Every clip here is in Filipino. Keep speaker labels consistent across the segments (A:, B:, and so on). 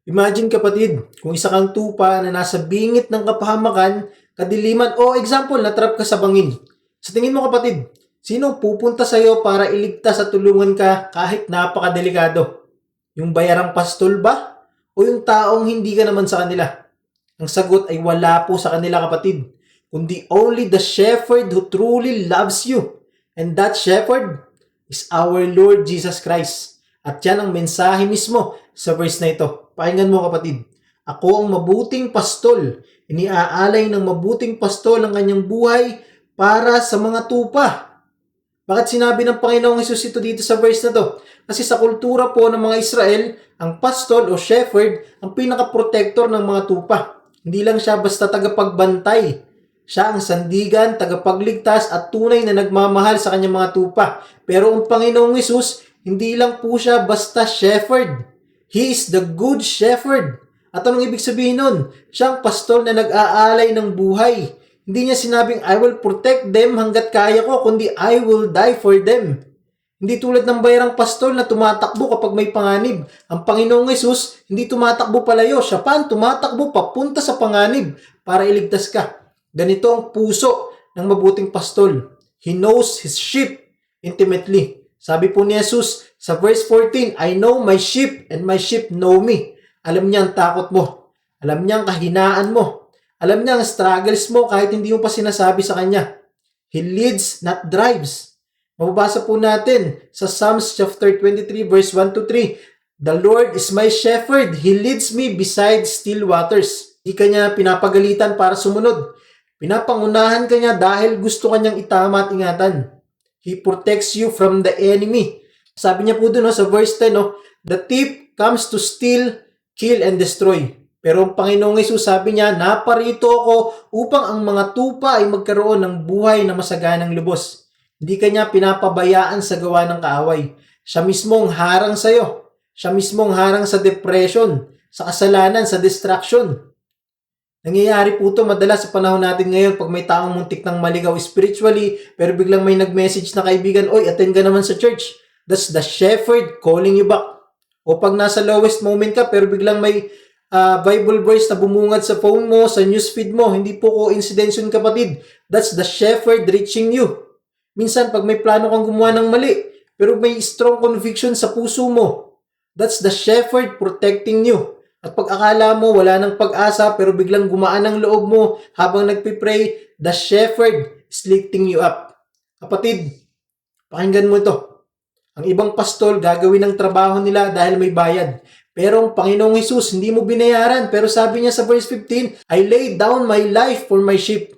A: Imagine kapatid, kung isa kang tupa na nasa bingit ng kapahamakan, kadiliman o example, natrap ka sa bangin. Sa tingin mo kapatid, sino pupunta sa iyo para iligtas at tulungan ka kahit napakadelikado? Yung bayarang pastol ba? O yung taong hindi ka naman sa kanila? Ang sagot ay wala po sa kanila kapatid, kundi only the shepherd who truly loves you. And that shepherd is our Lord Jesus Christ. At yan ang mensahe mismo sa verse na ito. Pakinggan mo kapatid. Ako ang mabuting pastol. Iniaalay ng mabuting pastol ang kanyang buhay para sa mga tupa. Bakit sinabi ng Panginoong Hesus ito dito sa verse na to? Kasi sa kultura po ng mga Israel, ang pastol o shepherd ang pinaka-protector ng mga tupa. Hindi lang siya basta tagapagbantay. Siya ang sandigan, tagapagligtas at tunay na nagmamahal sa kanyang mga tupa. Pero ang Panginoong Hesus, hindi lang po siya basta shepherd. He is the good shepherd. At anong ibig sabihin nun? Siya ang pastol na nag-aalay ng buhay. Hindi niya sinabing, I will protect them hanggat kaya ko, kundi I will die for them. Hindi tulad ng bayarang pastol na tumatakbo kapag may panganib. Ang Panginoong Hesus, hindi tumatakbo palayo. Siya pa ang tumatakbo papunta sa panganib para iligtas ka. Ganito ang puso ng mabuting pastol. He knows his sheep intimately. Sabi po ni Jesus sa verse 14, I know my sheep and my sheep know me. Alam niya ang takot mo. Alam niya ang kahinaan mo. Alam niya ang struggles mo kahit hindi mo pa sinasabi sa kanya. He leads, not drives. Mababasa po natin sa Psalms chapter 23 verse 1 to 3. The Lord is my shepherd. He leads me beside still waters. Di ka niya pinapagalitan para sumunod. Pinapangunahan ka niya dahil gusto kanyang itama at ingatan. He protects you from the enemy. Sabi niya po dun sa verse 10, the thief comes to steal, kill, and destroy. Pero ang Panginoong Hesus sabi niya, naparito ako upang ang mga tupa ay magkaroon ng buhay na masaganang lubos. Hindi kanya pinapabayaan sa gawa ng kaaway. Siya mismo ang harang sa iyo. Siya mismo ang harang sa depression, sa kasalanan, sa distraction. Nangyayari po ito madalas sa panahon natin ngayon pag may taong muntik ng maligaw spiritually pero biglang may nag-message na kaibigan, oy, attend ka naman sa church. That's the shepherd calling you back. O pag nasa lowest moment ka pero biglang may Bible verse na bumungad sa phone mo, sa newsfeed mo, hindi po coincidence yun kapatid. That's the shepherd reaching you. Minsan pag may plano kang gumawa ng mali, pero may strong conviction sa puso mo, that's the shepherd protecting you. At pag akala mo wala ng pag-asa pero biglang gumaan ang loob mo habang nagpipray, the shepherd is lifting you up. Kapatid, pakinggan mo ito. Ang ibang pastol gagawin ang trabaho nila dahil may bayad. Pero ang Panginoong Hesus, hindi mo binayaran. Pero sabi niya sa verse 15, I lay down my life for my sheep.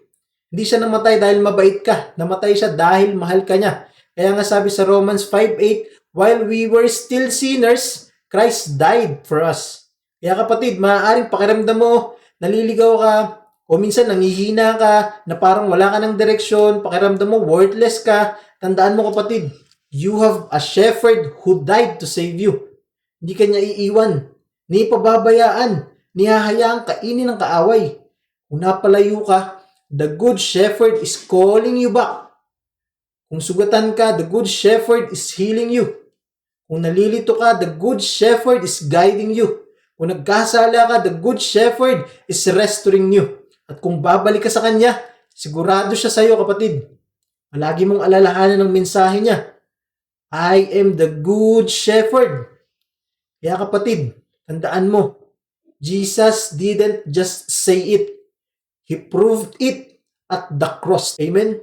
A: Hindi siya namatay dahil mabait ka. Namatay siya dahil mahal ka niya. Kaya nga sabi sa Romans 5:8, while we were still sinners, Christ died for us. Kaya kapatid, maaaring pakiramdam mo, naliligaw ka, o minsan nangihina ka, na parang wala ka ng direksyon, pakiramdam mo, worthless ka. Tandaan mo kapatid, you have a shepherd who died to save you. Hindi ka niya iiwan, ni pababayaan, ni hahayaang kainin ng kaaway. Kung napalayo ka, the good shepherd is calling you back. Kung sugatan ka, the good shepherd is healing you. Kung nalilito ka, the good shepherd is guiding you. Kung nagkasala ka, the good shepherd is restoring you. At kung babalik ka sa kanya, sigurado siya sa iyo kapatid. Palagi mong alalahanan ng mensahe niya. I am the good shepherd. Kaya kapatid, tandaan mo, Jesus didn't just say it. He proved it at the cross. Amen?